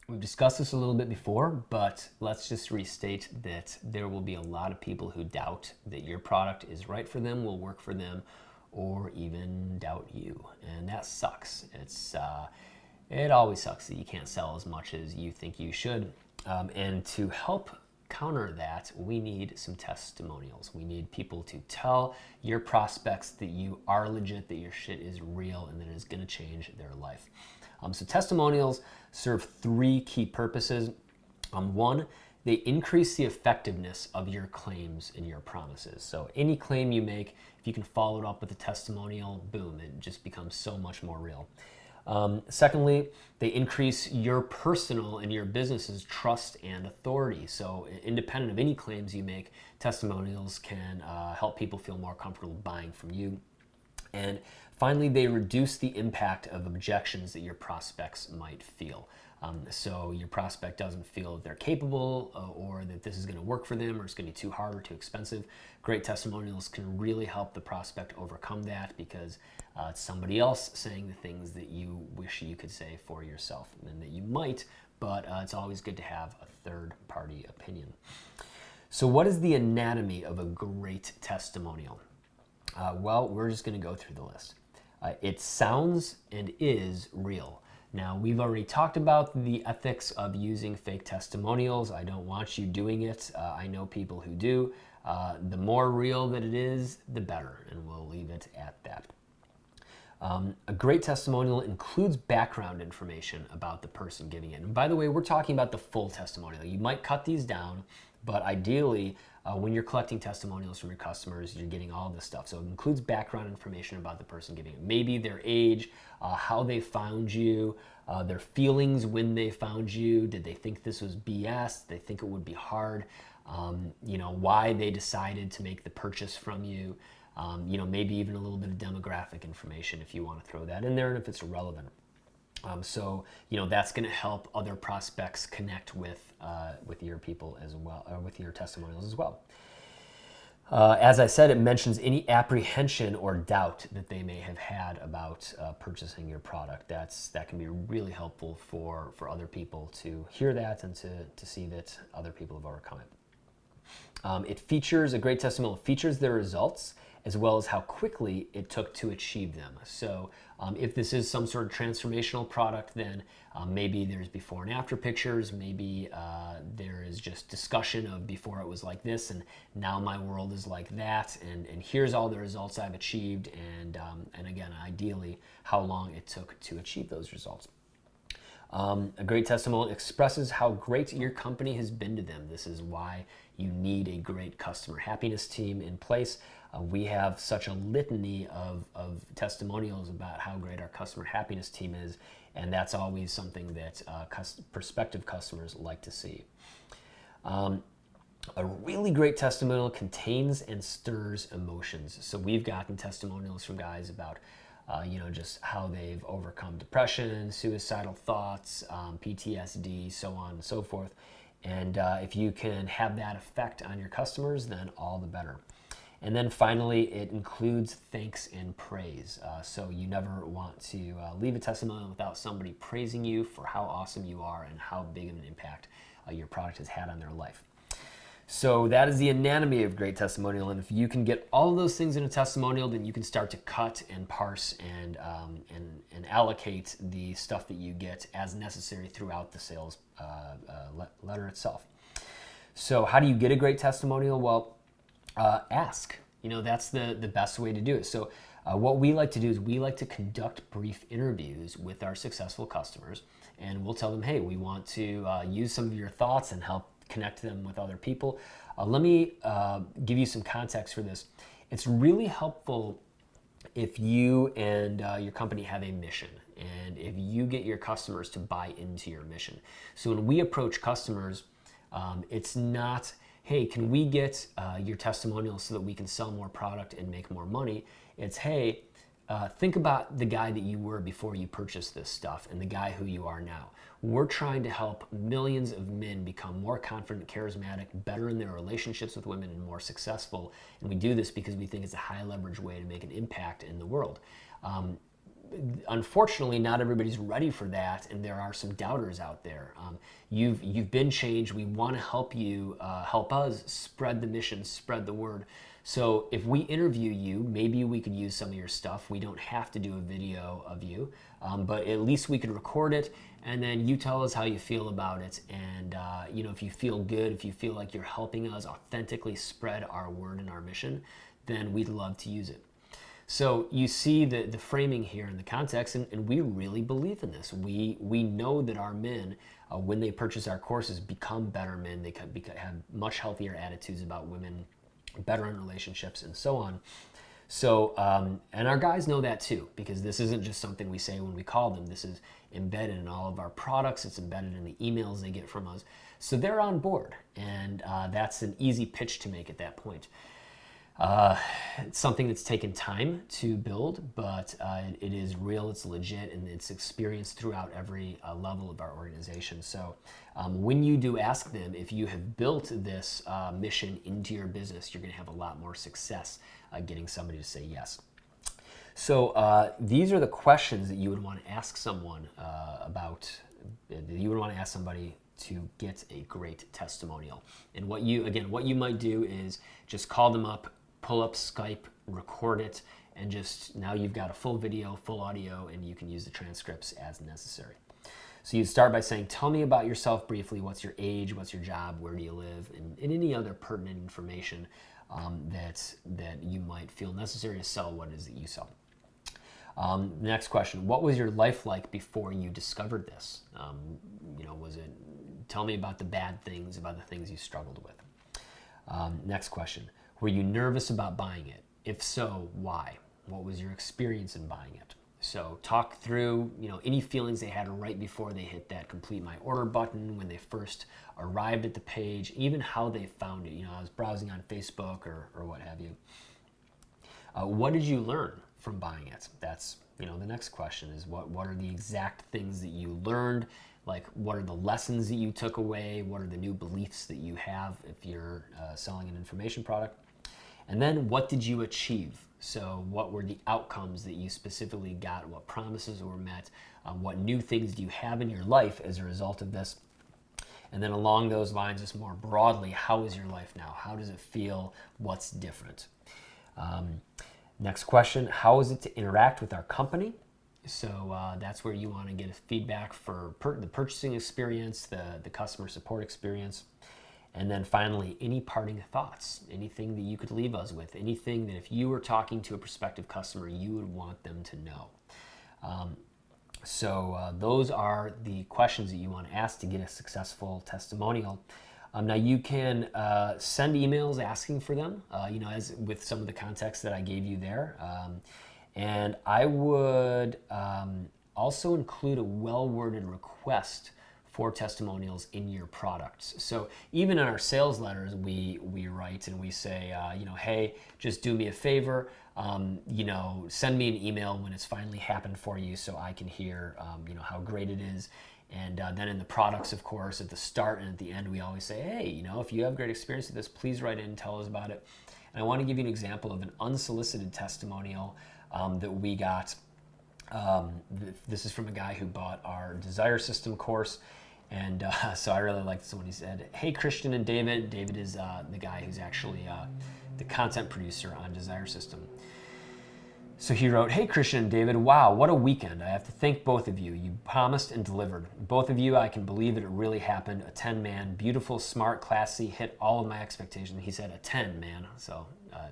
We've discussed this a little bit before, but let's just restate that there will be a lot of people who doubt that your product is right for them, will work for them, or even doubt you. And that sucks. It always sucks that you can't sell as much as you think you should. And to help counter that, we need some testimonials. We need people to tell your prospects that you are legit, that your shit is real, and that it's going to change their life. So testimonials serve three key purposes. One, they increase the effectiveness of your claims and your promises. So any claim you make, if you can follow it up with a testimonial, boom, it just becomes so much more real. Secondly, they increase your personal and your business's trust and authority. So independent of any claims you make, testimonials can help people feel more comfortable buying from you. And finally, they reduce the impact of objections that your prospects might feel. So your prospect doesn't feel that they're capable or that this is going to work for them or it's going to be too hard or too expensive. Great testimonials can really help the prospect overcome that because it's somebody else saying the things that you wish you could say for yourself and that you might, but it's always good to have a third-party opinion. So what is the anatomy of a great testimonial? Well, we're just going to go through the list. It sounds and is real. Now, we've already talked about the ethics of using fake testimonials. I don't want you doing it. I know people who do. The more real that it is, the better, and we'll leave it at that. A great testimonial includes background information about the person giving it. And by the way, we're talking about the full testimonial. You might cut these down, but ideally, when you're collecting testimonials from your customers, you're getting all this stuff. So it includes background information about the person giving it. Maybe their age, how they found you, their feelings when they found you. Did they think this was BS? Did they think it would be hard? Why they decided to make the purchase from you. Maybe even a little bit of demographic information if you want to throw that in there and if it's relevant. That's going to help other prospects connect with your people as well, or with your testimonials as well. As I said, it mentions any apprehension or doubt that they may have had about purchasing your product. That can be really helpful for other people to hear that and to see that other people have overcome it. A great testimonial features their results as well as how quickly it took to achieve them. So if this is some sort of transformational product, then maybe there's before and after pictures, maybe there is just discussion of before it was like this and now my world is like that, and here's all the results I've achieved, and again, ideally, how long it took to achieve those results. A great testimonial expresses how great your company has been to them. This is why you need a great customer happiness team in place. We have such a litany of testimonials about how great our customer happiness team is, and that's always something that prospective customers like to see. A really great testimonial contains and stirs emotions. So we've gotten testimonials from guys about just how they've overcome depression, suicidal thoughts, PTSD, so on and so forth. And if you can have that effect on your customers, then all the better. And then finally, it includes thanks and praise. So you never want to leave a testimonial without somebody praising you for how awesome you are and how big of an impact your product has had on their life. So that is the anatomy of great testimonial, and if you can get all of those things in a testimonial, then you can start to cut and parse and allocate the stuff that you get as necessary throughout the sales letter itself. So how do you get a great testimonial? Well, ask. That's the best way to do it. So what we like to do is we like to conduct brief interviews with our successful customers, and we'll tell them, hey, we want to use some of your thoughts and help connect them with other people. Let me give you some context for this. It's really helpful if you and your company have a mission, and if you get your customers to buy into your mission. So when we approach customers, it's not, hey, can we get your testimonial so that we can sell more product and make more money? It's, hey, think about the guy that you were before you purchased this stuff and the guy who you are now. We're trying to help millions of men become more confident, charismatic, better in their relationships with women, and more successful. And we do this because we think it's a high leverage way to make an impact in the world. unfortunately, not everybody's ready for that, and there are some doubters out there. You've been changed. We want to help you, help us spread the mission, spread the word. So if we interview you, maybe we could use some of your stuff. We don't have to do a video of you, but at least we could record it, and then you tell us how you feel about it. And if you feel good, if you feel like you're helping us authentically spread our word and our mission, then we'd love to use it. So you see the framing here in the context, and we really believe in this. We know that our men, when they purchase our courses, become better men. They have much healthier attitudes about women, better in relationships, and so on. So, and our guys know that too, because this isn't just something we say when we call them. This is embedded in all of our products. It's embedded in the emails they get from us. So they're on board, and that's an easy pitch to make at that point. It's something that's taken time to build, but it is real, it's legit, and it's experienced throughout every level of our organization. So when you do ask them if you have built this mission into your business, you're going to have a lot more success getting somebody to say yes. So these are the questions that you would want to ask someone about, that you would want to ask somebody to get a great testimonial. And what you might do is just call them up, pull up Skype, record it, and just now you've got a full video, full audio, and you can use the transcripts as necessary. So you start by saying, tell me about yourself briefly. What's your age? What's your job? Where do you live? And any other pertinent information that you might feel necessary to sell what it is that you sell. Next question, what was your life like before you discovered this? Tell me about the bad things, about the things you struggled with. Next question, were you nervous about buying it? If so, why? What was your experience in buying it? So talk through, any feelings they had right before they hit that complete my order button, when they first arrived at the page, even how they found it. I was browsing on Facebook or what have you. What did you learn from buying it? That's, the next question is what are the exact things that you learned? Like, what are the lessons that you took away? What are the new beliefs that you have if you're selling an information product? And then what did you achieve? So what were the outcomes that you specifically got? What promises were met? What new things do you have in your life as a result of this? And then along those lines, just more broadly, how is your life now? How does it feel? What's different? Next question, how is it to interact with our company? So that's where you want to get a feedback for the purchasing experience, the customer support experience. And then finally, any parting thoughts, anything that you could leave us with, anything that if you were talking to a prospective customer, you would want them to know. So those are the questions that you want to ask to get a successful testimonial. Now you can send emails asking for them, as with some of the context that I gave you there. And I would also include a well-worded request for testimonials in your products. So even in our sales letters, we write and we say, hey, just do me a favor, send me an email when it's finally happened for you so I can hear, how great it is. And then in the products, of course, at the start and at the end, we always say, hey, if you have great experience with this, please write in and tell us about it. And I want to give you an example of an unsolicited testimonial that we got. This is from a guy who bought our Desire System course. And so I really liked this one. He said, hey, Christian and David. David is the guy who's actually the content producer on Desire System. So he wrote, hey, Christian and David, wow, what a weekend. I have to thank both of you. You promised and delivered. Both of you, I can believe it really happened. A 10, man. Beautiful, smart, classy, hit all of my expectations. He said a 10, man, so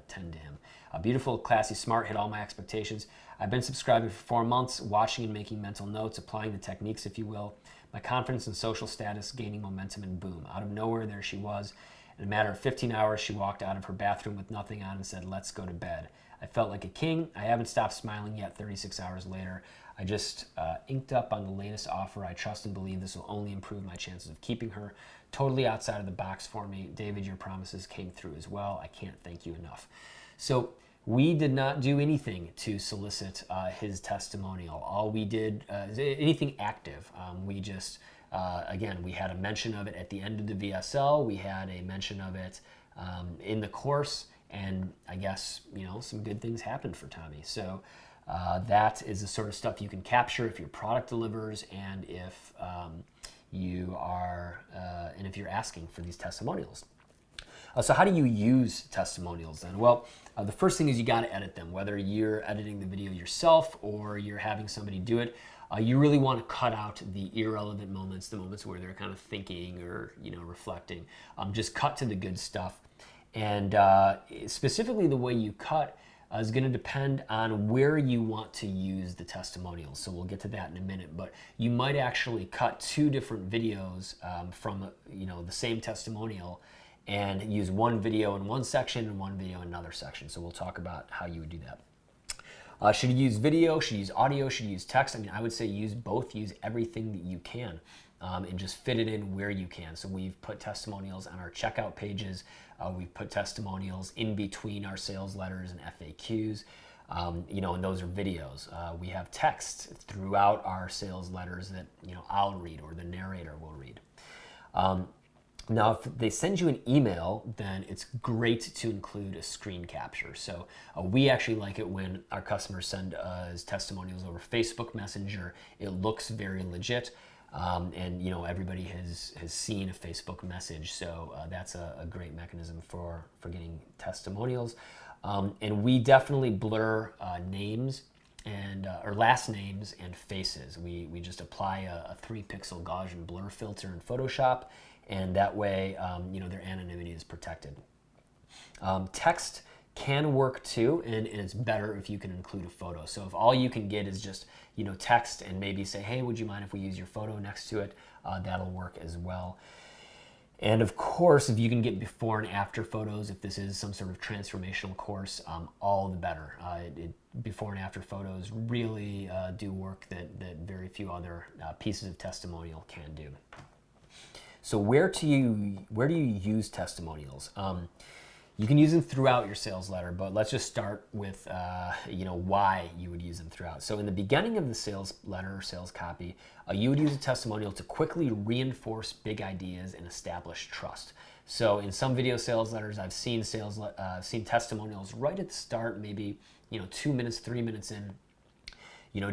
10 to him. Beautiful, classy, smart, hit all my expectations. I've been subscribing for 4 months, watching and making mental notes, applying the techniques, if you will. My confidence and social status gaining momentum, and boom, out of nowhere, there she was. In a matter of 15 hours, she walked out of her bathroom with nothing on and said, let's go to bed. I felt like a king. I haven't stopped smiling yet 36 hours later. I just inked up on the latest offer. I trust and believe this will only improve my chances of keeping her. Totally outside of the box for me. David, your promises came through as well. I can't thank you enough. So we did not do anything to solicit his testimonial. All we did, anything active, we just, again, we had a mention of it at the end of the VSL. We had a mention of it in the course. And I guess, some good things happened for Tommy. So That is the sort of stuff you can capture if your product delivers, and if if you're asking for these testimonials. So how do you use testimonials then? Well, the first thing is you got to edit them. Whether you're editing the video yourself or you're having somebody do it, you really want to cut out the irrelevant moments, the moments where they're kind of thinking or reflecting. Just cut to the good stuff. And specifically the way you cut is going to depend on where you want to use the testimonials. So we'll get to that in a minute, but you might actually cut 2 different videos from the same testimonial and use one video in one section and one video in another section. So we'll talk about how you would do that. Should you use video? Should you use audio? Should you use text? I mean, I would say use both. Use everything that you can and just fit it in where you can. So we've put testimonials on our checkout pages. We've put testimonials in between our sales letters and FAQs. And those are videos. We have text throughout our sales letters that I'll read or the narrator will read. Now, if they send you an email, then it's great to include a screen capture. So we actually like it when our customers send us testimonials over Facebook Messenger. It looks very legit, and everybody has seen a Facebook message, so that's a great mechanism for getting testimonials. And we definitely blur names and or last names and faces. We just apply a 3-pixel Gaussian blur filter in Photoshop, and that way their anonymity is protected. Text can work too, and it's better if you can include a photo. So if all you can get is just text and maybe say, hey, would you mind if we use your photo next to it, that'll work as well. And of course, if you can get before and after photos, if this is some sort of transformational course, all the better. Before and after photos really do work that very few other pieces of testimonial can do. So where do you use testimonials? You can use them throughout your sales letter, but let's just start with why you would use them throughout. So in the beginning of the sales letter or sales copy, you would use a testimonial to quickly reinforce big ideas and establish trust. So in some video sales letters, I've seen seen testimonials right at the start, maybe 2 minutes, 3 minutes in.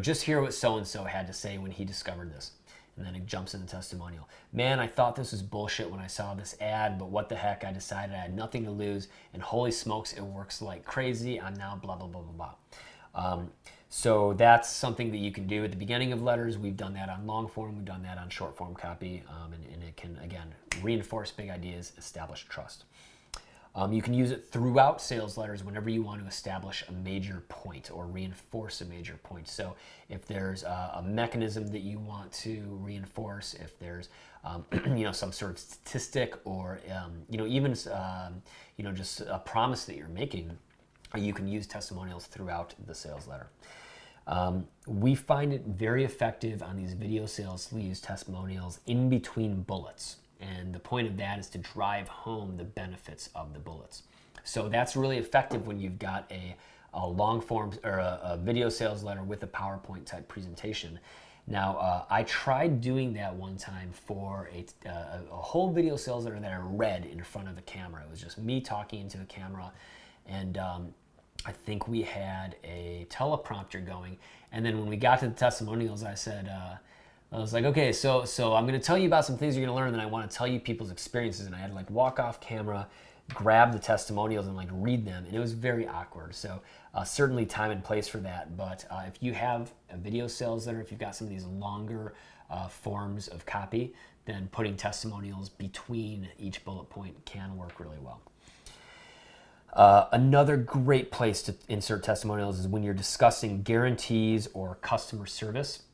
Just hear what so-and-so had to say when he discovered this. And then it jumps in the testimonial. Man, I thought this was bullshit when I saw this ad, but what the heck, I decided I had nothing to lose, and holy smokes, it works like crazy. I'm now blah, blah, blah, blah, blah. So that's something that you can do at the beginning of letters. We've done that on long form. We've done that on short form copy. And it can, again, reinforce big ideas, establish trust. You can use it throughout sales letters whenever you want to establish a major point or reinforce a major point. So if there's a mechanism that you want to reinforce, if there's some sort of statistic or even just a promise that you're making, you can use testimonials throughout the sales letter. We find it very effective on these video sales to use testimonials in between bullets. And the point of that is to drive home the benefits of the bullets. So that's really effective when you've got a long form or a video sales letter with a PowerPoint type presentation. Now, I tried doing that one time for a whole video sales letter that I read in front of a camera. It was just me talking into a camera, and I think we had a teleprompter going. And then when we got to the testimonials, I said, I was like, okay, so I'm going to tell you about some things you're going to learn, and then I want to tell you people's experiences. And I had to walk off camera, grab the testimonials, and read them. And it was very awkward. So certainly time and place for that. But if you have a video sales letter, if you've got some of these longer forms of copy, then putting testimonials between each bullet point can work really well. Another great place to insert testimonials is when you're discussing guarantees or customer service,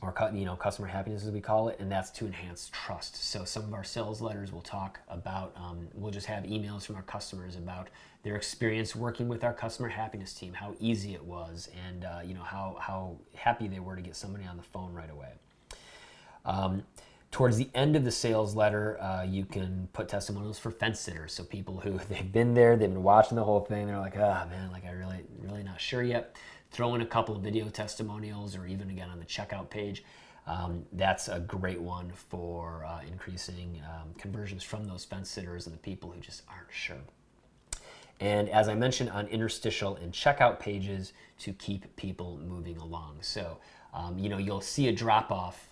or customer happiness as we call it, and that's to enhance trust. So some of our sales letters will talk about, we'll just have emails from our customers about their experience working with our customer happiness team, how easy it was, and how happy they were to get somebody on the phone right away. Towards the end of the sales letter, you can put testimonials for fence sitters. So people who they've been there, they've been watching the whole thing, they're like, oh man, I really not sure yet. Throw in a couple of video testimonials, or even again on the checkout page. That's a great one for increasing conversions from those fence sitters and the people who just aren't sure. And as I mentioned, on interstitial and checkout pages to keep people moving along. So, you'll see a drop off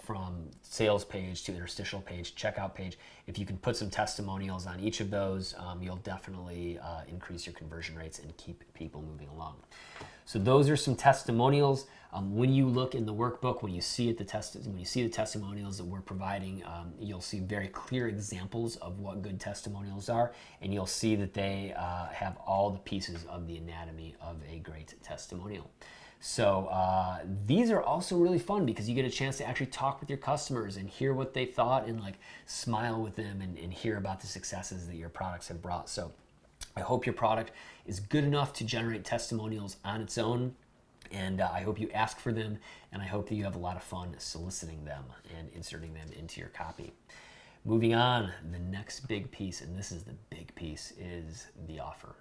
from sales page to interstitial page, checkout page. If you can put some testimonials on each of those, you'll definitely increase your conversion rates and keep people moving along. So those are some testimonials. When you look in the workbook, when you see the testimonials that we're providing, you'll see very clear examples of what good testimonials are, and you'll see that they have all the pieces of the anatomy of a great testimonial. So these are also really fun because you get a chance to actually talk with your customers and hear what they thought and like smile with them and hear about the successes that your products have brought. So I hope your product is good enough to generate testimonials on its own, and I hope you ask for them, and I hope that you have a lot of fun soliciting them and inserting them into your copy. Moving on, the next big piece, and this is the big piece, is the offer.